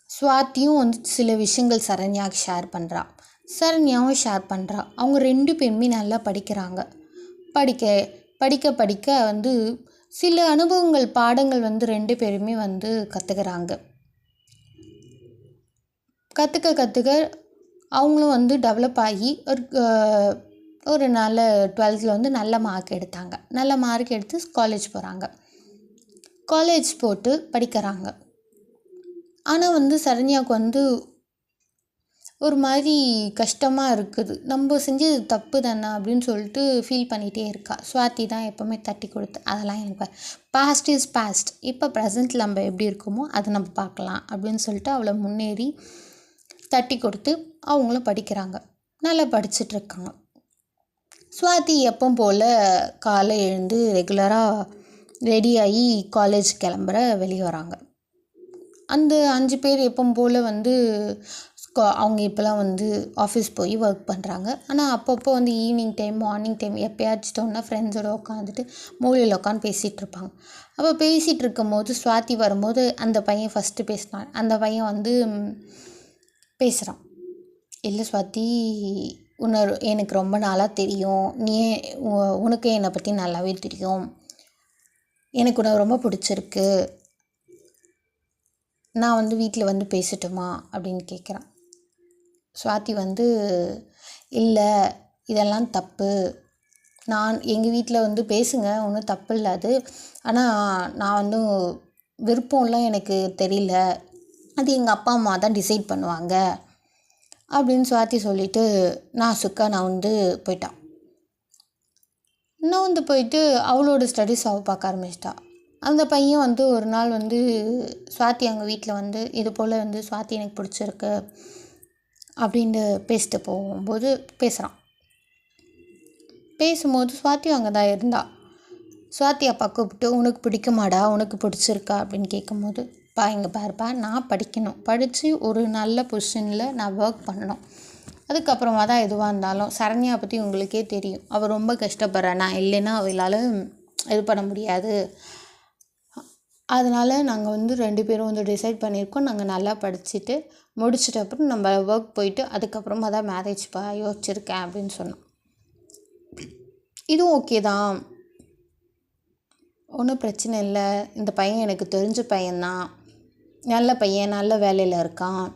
சுவாத்தியும் வந்து சில விஷயங்கள் சரண்யாவுக்கு ஷேர் பண்ணுறா, சரண்யாவும் ஷேர் பண்ணுறா. அவங்க 2 பேருமே நல்லா படிக்கிறாங்க. படிக்க படிக்க வந்து சில அனுபவங்கள், பாடங்கள் வந்து 2 பேருமே வந்து கற்றுக்கிறாங்க. கற்றுக்க அவங்களும் வந்து டெவலப் ஆகி ஒரு நல்ல 12th வந்து நல்ல மார்க் எடுத்தாங்க. நல்ல மார்க் எடுத்து காலேஜ் போகிறாங்க. காலேஜ் போட்டு படிக்கிறாங்க. ஆனால் வந்து சரண்யாவுக்கு வந்து ஒரு மாதிரி கஷ்டமாக இருக்குது. நம்ம செஞ்சது தப்பு தானே அப்படின்னு சொல்லிட்டு ஃபீல் பண்ணிகிட்டே இருக்கா. சுவாதி தான் எப்போவுமே தட்டி கொடுத்து அதெல்லாம் எனக்கு பாஸ்ட் இஸ் பாஸ்ட், இப்போ ப்ரெசண்ட்டில் நம்ம எப்படி இருக்கோமோ அதை நம்ம பார்க்கலாம் அப்படின்னு சொல்லிட்டு அவளை முன்னேறி தட்டி கொடுத்து அவங்களும் படிக்கிறாங்க. நல்லா படிச்சிட்ருக்காங்க. சுவாதி எப்பவும் போல் காலை எழுந்து ரெகுலராக ரெடியாகி காலேஜ் கிளம்புற வெளியே வராங்க. அந்த 5 பேர் எப்பவும் போல் வந்து அவங்க இப்போலாம் வந்து ஆஃபீஸ் போய் ஒர்க் பண்ணுறாங்க. ஆனால் அப்பப்போ வந்து ஈவினிங் டைம் மார்னிங் டைம் எப்போயாச்சுட்டோன்னா ஃப்ரெண்ட்ஸோடு உட்காந்துட்டு மூலையில் உட்காந்து பேசிகிட்டு இருப்பாங்க. அப்போ பேசிகிட்டு இருக்கும் போது சுவாதி வரும்போது அந்த பையன் ஃபஸ்ட்டு பேசினான். அந்த பையன் வந்து பேசுகிறான், இல்லை சுவாதி, உன்னை எனக்கு ரொம்ப நாளாக தெரியும், நீ உனக்கு என்னை பற்றி நல்லாவே தெரியும், எனக்கு உன்னை ரொம்ப பிடிச்சிருக்கு, நான் வந்து வீட்டில் வந்து பேசட்டுமா அப்படின்னு கேட்குறான். சுவாதி வந்து இல்லை, இதெல்லாம் தப்பு, எங்கள் வீட்டில் வந்து பேசுங்க, ஒன்றும் தப்பு இல்லை அது, ஆனால் நான் வந்து விருப்பம்லாம் எனக்கு தெரியல, அது எங்கள் அப்பா அம்மா தான் டிசைட் பண்ணுவாங்க அப்படின்னு சுவாதி சொல்லிவிட்டு நான் வந்து போயிட்டான். நான் வந்து போயிட்டு அவளோட ஸ்டடீஸ் அவள் பார்க்க ஆரம்பிச்சிட்டா. அந்த பையன் வந்து ஒரு நாள் வந்து சுவாதி அவங்க வீட்டில் வந்து இது போல் வந்து சுவாதி எனக்கு பிடிச்சிருக்கு அப்படின்ட்டு பேசிட்டு போகும்போது பேசுகிறான். பேசும்போது சுவாதி அங்கே தான் இருந்தா. சுவாதி அப்பா கூப்பிட்டு உனக்கு பிடிக்குமாடா, உனக்கு பிடிச்சிருக்கா அப்படின்னு கேட்கும்போது, இங்கே பாருப்பா, நான் படிக்கணும், படித்து ஒரு நல்ல பொசிஷனில் நான் ஒர்க் பண்ணணும், அதுக்கப்புறமா தான் எதுவாக இருந்தாலும். சரண்யா பற்றி உங்களுக்கே தெரியும், அவள் ரொம்ப கஷ்டப்படுறா, நான் இல்லைன்னா அவளால் இது பண்ண முடியாது, அதனால் நாங்கள் வந்து 2 பேரும் வந்து டிசைட் பண்ணியிருக்கோம், நாங்கள் நல்லா படிச்சுட்டு முடிச்சிட்ட அப்புறம் நம்ம ஒர்க் போயிட்டு அதுக்கப்புறமா தான் மேரேஜ் யோசிச்சிருக்கேன் அப்படின்னு சொன்னோம். இதுவும் ஓகே தான், ஒன்றும் பிரச்சனை இல்லை, இந்த பையன் எனக்கு தெரிஞ்ச பையன்தான், நல்ல பையன், நல்ல வேலையில் இருக்கான்,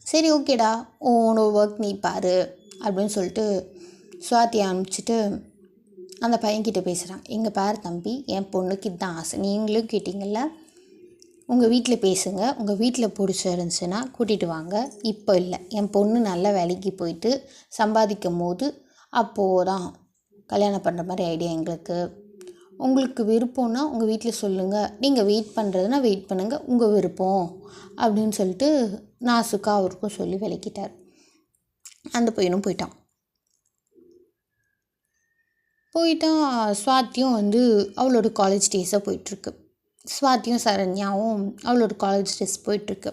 சரி ஓகேடா உன்னோட ஒர்க் நீ பாரு அப்படின்னு சொல்லிட்டு சுவாதி அனுப்பிச்சிட்டு அந்த பையன்கிட்ட பேசுகிறான். இங்கே பாரு தம்பி, என் பொண்ணுக்கு இதுதான் ஆசை, நீங்களும் கேட்டிங்கள்ல, உங்கள் வீட்டில் பேசுங்க, உங்கள் வீட்டில் பிடிச்சிருந்துச்சுன்னா கூட்டிகிட்டு வாங்க, இப்போ இல்லை, என் பொண்ணு நல்ல வேலைக்கு போயிட்டு சம்பாதிக்கும் போது அப்போது தான் கல்யாணம் பண்ணுற மாதிரி ஐடியா எங்களுக்கு, உங்களுக்கு விருப்பம்னா உங்கள் வீட்டில் சொல்லுங்கள், நீங்கள் வெயிட் பண்ணுறதுனா வெயிட் பண்ணுங்கள், உங்கள் விருப்பம் அப்படின்னு சொல்லிட்டு நாசுக்கா அவருக்கும் சொல்லி விளக்கிட்டார். அந்த பையனும் போயிட்டான். சுவாதியும் வந்து அவளோட காலேஜ் டேஸாக போயிட்டுருக்கு. சுவாதியும் சரண்யாவும் அவளோட காலேஜ் டேஸ் போயிட்டுருக்கு.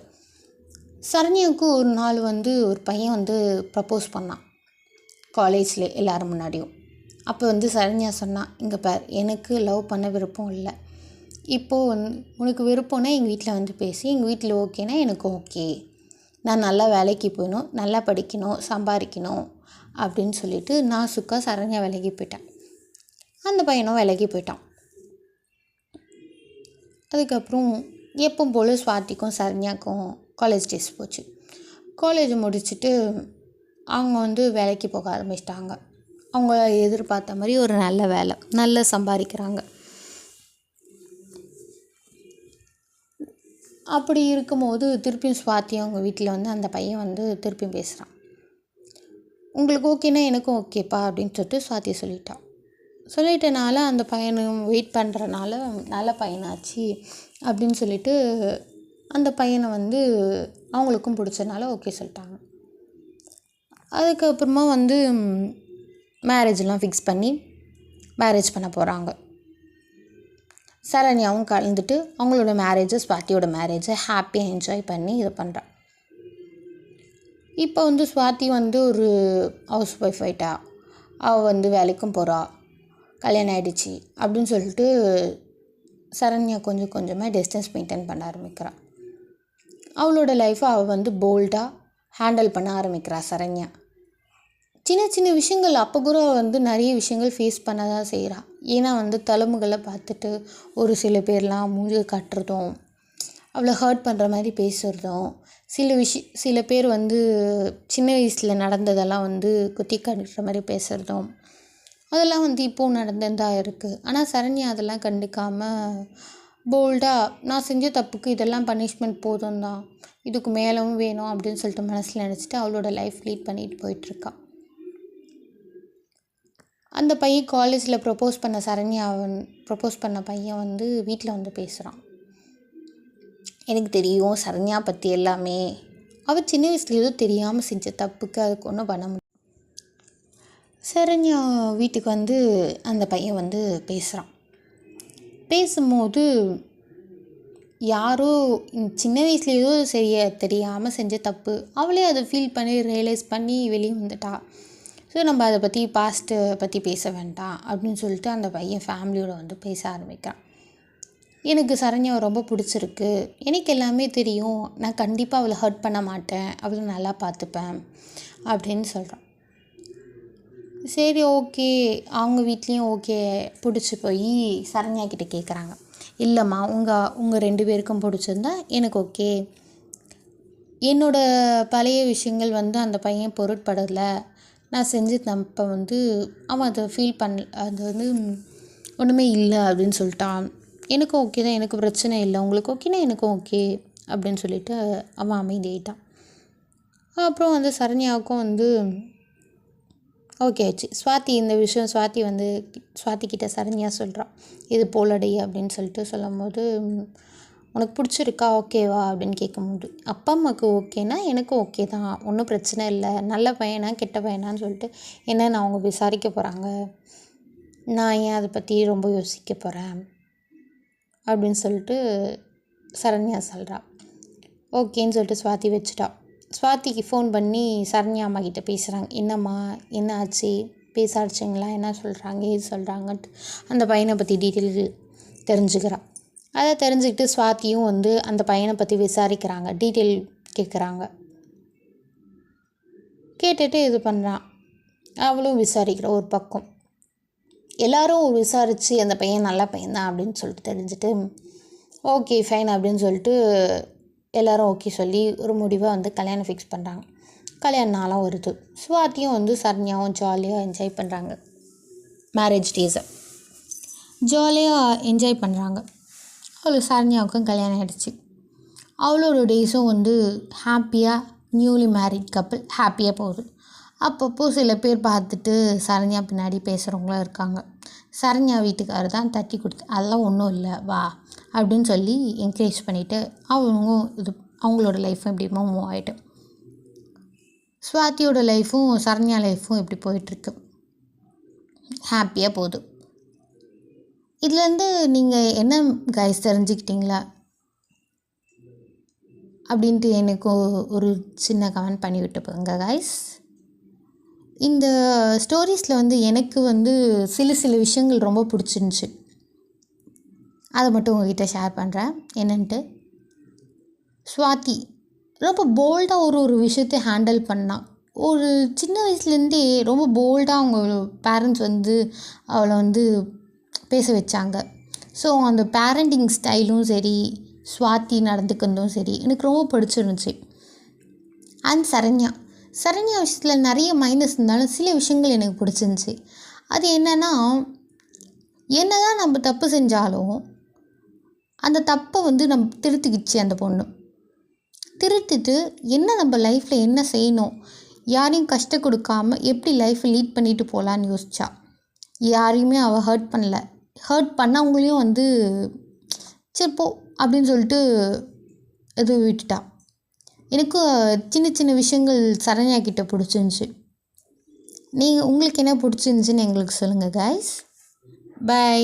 சரண்யாவுக்கு ஒரு நாள் வந்து ஒரு பையன் வந்து ப்ரப்போஸ் பண்ணான் காலேஜில் எல்லோரும் முன்னாடியும். அப்போ வந்து சரண்யா சொன்னான், இங்கே பார், எனக்கு லவ் பண்ண விருப்பம் இல்லை, இப்போது வந்து உனக்கு விருப்பம்னா எங்கள் வீட்டில் வந்து பேசி, எங்கள் வீட்டில் ஓகேனா எனக்கு ஓகே, நான் நல்லா வேலைக்கு போகணும், நல்லா படிக்கணும், சம்பாதிக்கணும் அப்படின்னு சொல்லிட்டு நாசுக்கா சரண்யா விலகி போயிட்டான். அந்த பையனும் விலகி போயிட்டான். அதுக்கப்புறம் எப்பவும் போல் சுவாதிக்கும் சரண்யாக்கும் காலேஜ் டேஸ் போச்சு. காலேஜ் முடிச்சுட்டு அவங்க வந்து வேலைக்கு போக ஆரம்பிச்சிட்டாங்க. அவங்க எதிர்பார்த்த மாதிரி ஒரு நல்ல வேலை, நல்லா சம்பாதிக்கிறாங்க. அப்படி இருக்கும்போது திருப்பியும் சுவாதி அவங்க வீட்டில் வந்து அந்த பையன் வந்து திருப்பியும் பேசுகிறான். உங்களுக்கு ஓகேனா எனக்கும் ஓகேப்பா அப்படின்னு சொல்லிட்டு சுவாதி சொல்லிட்டனால அந்த பையனும் வெயிட் பண்ணுறனால நல்ல பையனாச்சு அப்படின்னு சொல்லிட்டு அந்த பையனை வந்து அவங்களுக்கும் பிடிச்சனால ஓகே சொல்லிட்டாங்க. அதுக்கப்புறமா வந்து மேரேஜெலாம் ஃபிக்ஸ் பண்ணி மேரேஜ் பண்ண போகிறாங்க. சரண்யாவும் கலந்துட்டு அவங்களோட மேரேஜை சுவாதியோட மேரேஜை ஹாப்பியாக என்ஜாய் பண்ணி இது பண்ணுறான். இப்போ வந்து சுவாதி வந்து ஒரு ஹவுஸ் ஒய்ஃப் ஆகிட்டா, அவள் வந்து வேலைக்கும் போகிறா, கல்யாணம் ஆகிடுச்சி அப்படின்னு சொல்லிட்டு சரண்யா கொஞ்சம் கொஞ்சமாக டிஸ்டன்ஸ் மெயின்டைன் பண்ண ஆரம்பிக்கிறாள். அவளோட லைஃப்பை அவள் வந்து போல்டாக ஹேண்டில் பண்ண ஆரம்பிக்கிறா. சரண்யா சின்ன சின்ன விஷயங்கள் அப்போ கூட வந்து நிறைய விஷயங்கள் ஃபேஸ் பண்ண தான் செய்கிறாள். ஏன்னா வந்து தலைமுகளை பார்த்துட்டு ஒரு சில பேர்லாம் மூஞ்சி கட்டுறதும், அவளை ஹர்ட் பண்ணுற மாதிரி பேசுகிறதும், சில பேர் வந்து சின்ன வயசில் நடந்ததெல்லாம் வந்து குத்தி காட்டுற மாதிரி பேசுகிறதும், அதெல்லாம் வந்து இப்போது நடந்துதான் இருக்குது. ஆனால் சரண்யா அதெல்லாம் கண்டுக்காமல் போல்டாக நான் செஞ்ச தப்புக்கு இதெல்லாம் பனிஷ்மெண்ட் போதும் தான், இதுக்கு மேலும் வேணும் அப்படின்னு சொல்லிட்டு மனசில் நினச்சிட்டு அவளோட லைஃப் லீட் பண்ணிட்டு போயிட்டுருக்கா. அந்த பையன் காலேஜில் ப்ரப்போஸ் பண்ண பையன் வந்து வீட்டில் வந்து பேசுகிறான். எனக்கு தெரியும் சரண்யா பற்றி எல்லாமே, அவள் சின்ன வயசுல ஏதோ தெரியாமல் செஞ்ச தப்புக்கு அதுக்கு ஒன்றும் பண்ண முடியும். சரண்யா வீட்டுக்கு வந்து அந்த பையன் வந்து பேசுகிறான். பேசும்போது யாரோ சின்ன வயசுல ஏதோ தெரியாமல் செஞ்ச தப்பு, அவளே அதை ஃபீல் பண்ணி ரியலைஸ் பண்ணி வெளியே வந்துட்டா. ஸோ நம்ம அதை பற்றி பாஸ்ட்டை பற்றி பேச வேண்டாம் அப்படின்னு சொல்லிட்டு அந்த பையன் ஃபேமிலியோட வந்து பேச ஆரம்பிக்கிறான். எனக்கு சரண்யாவை ரொம்ப பிடிச்சிருக்கு, எனக்கு எல்லாமே தெரியும், நான் கண்டிப்பாக அவளை ஹர்ட் பண்ண மாட்டேன், அவளை நல்லா பார்த்துப்பேன் அப்படின்னு சொல்கிறான். சரி ஓகே, அவங்க வீட்லேயும் ஓகே பிடிச்சி போய் சரண்யா கிட்டே கேட்குறாங்க. இல்லைம்மா உங்கள் 2 பேருக்கும் பிடிச்சிருந்தா எனக்கு ஓகே, என்னோடய பழைய விஷயங்கள் வந்து அந்த பையன் பொருட்படலை, நான் செஞ்ச தப்பை வந்து அவன் அதை ஃபீல் அது வந்து ஒன்றுமே இல்லை அப்படின்னு சொல்லிட்டான். எனக்கும் ஓகே தான், எனக்கு பிரச்சனை இல்லை, உங்களுக்கு ஓகேனா எனக்கும் ஓகே அப்படின்னு சொல்லிட்டு அவன் அமைதியாயிட்டான். அப்புறம் வந்து சரண்யாவுக்கும் வந்து ஓகே ஆச்சு. இந்த விஷயம் ஸ்வாதி கிட்ட சரண்யா சொல்கிறான், இது போலடி அப்படின்னு சொல்லிட்டு சொல்லும்போது, உனக்கு பிடிச்சிருக்கா ஓகேவா அப்படின்னு கேட்கும்போது, அப்பா அம்மாவுக்கு ஓகேனா எனக்கும் ஓகே தான், ஒன்றும் பிரச்சனை இல்லை, நல்ல பையனா கெட்ட பையனான்னு சொல்லிட்டு என்னென்னு அவங்க விசாரிக்க போகிறாங்க, நான் ஏன் அதை பற்றி ரொம்ப யோசிக்க போகிறேன் அப்படின்னு சொல்லிட்டு சரண்யா சொல்கிறா. ஓகேன்னு சொல்லிட்டு ஸ்வாதி வச்சுட்டா. ஸ்வாதிக்கு ஃபோன் பண்ணி சரண்யா அம்மா கிட்டே பேசுகிறாங்க. என்னம்மா என்ன ஆச்சு, பேசாடிச்சிங்களா, என்ன சொல்கிறாங்க ஏது சொல்கிறாங்கன்ட்டு அந்த பையனை பற்றி டீட்டெயில் தெரிஞ்சுக்கிறான். அதை தெரிஞ்சுக்கிட்டு ஸ்வாதியும் வந்து அந்த பையனை பற்றி விசாரிக்கிறாங்க, டீட்டெயில் கேட்குறாங்க. கேட்டுட்டு இது பண்ணுறான், அவளும் விசாரிக்கிற ஒரு பக்கம். எல்லோரும் விசாரித்து அந்த பையன் நல்ல பையன்தான் அப்படின்னு சொல்லிட்டு தெரிஞ்சுட்டு ஓகே ஃபைன் அப்படின்னு சொல்லிட்டு எல்லோரும் ஓகே சொல்லி ஒரு முடிவாக வந்து கல்யாணம் ஃபிக்ஸ் பண்ணுறாங்க. கல்யாண நாளாக வருது. ஸ்வாதியும் வந்து சரண்யாவும் ஜாலியாக என்ஜாய் பண்ணுறாங்க. மேரேஜ் டேஸை ஜாலியாக என்ஜாய் பண்ணுறாங்க. அவளுக்கு சரண்யாவுக்கும் கல்யாணம் ஆகிடுச்சு. அவளோட டேஸும் வந்து ஹாப்பியாக நியூலி மேரிட் கப்பிள் ஹாப்பியாக போகுது. அப்பப்போ சில பேர் பார்த்துட்டு சரண்யா பின்னாடி பேசுகிறவங்களாம் இருக்காங்க. சரண்யா வீட்டுக்காரர் தான் தட்டி கொடுத்து அதெல்லாம் ஒன்றும் இல்லை வா அப்படின்னு சொல்லி என்கரேஜ் பண்ணிவிட்டு அவங்களோட லைஃப்பும் எப்படிமோ மூவ் ஆகிட்டு, ஸ்வாதியோட லைஃப்பும் சரண்யா லைஃப்பும் எப்படி போயிட்டுருக்கு, ஹாப்பியாக போகுது. இதுலேருந்து நீங்கள் என்ன கைஸ் தெரிஞ்சுக்கிட்டீங்களா அப்படின்ட்டு எனக்கு ஒரு சின்ன கமெண்ட் பண்ணி விட்டு போங்க கைஸ். இந்த ஸ்டோரிஸில் வந்து எனக்கு வந்து சில விஷயங்கள் ரொம்ப பிடிச்சிருந்துச்சி, அதை மட்டும் உங்கள்கிட்ட ஷேர் பண்ணுறேன். என்னென்ட்டு, ஸ்வாதி ரொம்ப போல்டாக ஒரு விஷயத்தை ஹேண்டில் பண்ணால். ஒரு சின்ன வயசுலேருந்தே ரொம்ப போல்டாக அவங்க பேரண்ட்ஸ் வந்து அவளை வந்து பேச வச்சாங்க. ஸோ அந்த பேரண்டிங் ஸ்டைலும் சரி, ஸ்வாதி நடந்துக்கிறதும் சரி எனக்கு ரொம்ப பிடிச்சிருந்துச்சி. அண்ட் சரண்யா விஷயத்தில் நிறைய மைனஸ் இருந்தாலும் சில விஷயங்கள் எனக்கு பிடிச்சிருந்துச்சி. அது என்னென்னா, என்ன தான் நம்ம தப்பு செஞ்சாலும் அந்த தப்பை வந்து நம்ம திருத்திக்கிச்சு. அந்த பொண்ணு திருத்திட்டு நம்ம லைஃப்பில் என்ன செய்யணும், யாரையும் கஷ்டம் கொடுக்காம எப்படி லைஃப்பை லீட் பண்ணிட்டு போகலான்னு யோசிச்சா. யாரையுமே அவள் ஹர்ட் பண்ணவங்களையும் வந்து சரி போ அப்படின்னு சொல்லிட்டு இது விட்டுட்டா. எனக்கு சின்ன விஷயங்கள் சரண்யா கிட்ட பிடிச்சிருந்துச்சி. உங்களுக்கு என்ன பிடிச்சிருந்துச்சின்னு எங்களுக்கு சொல்லுங்கள் கைஸ். பை.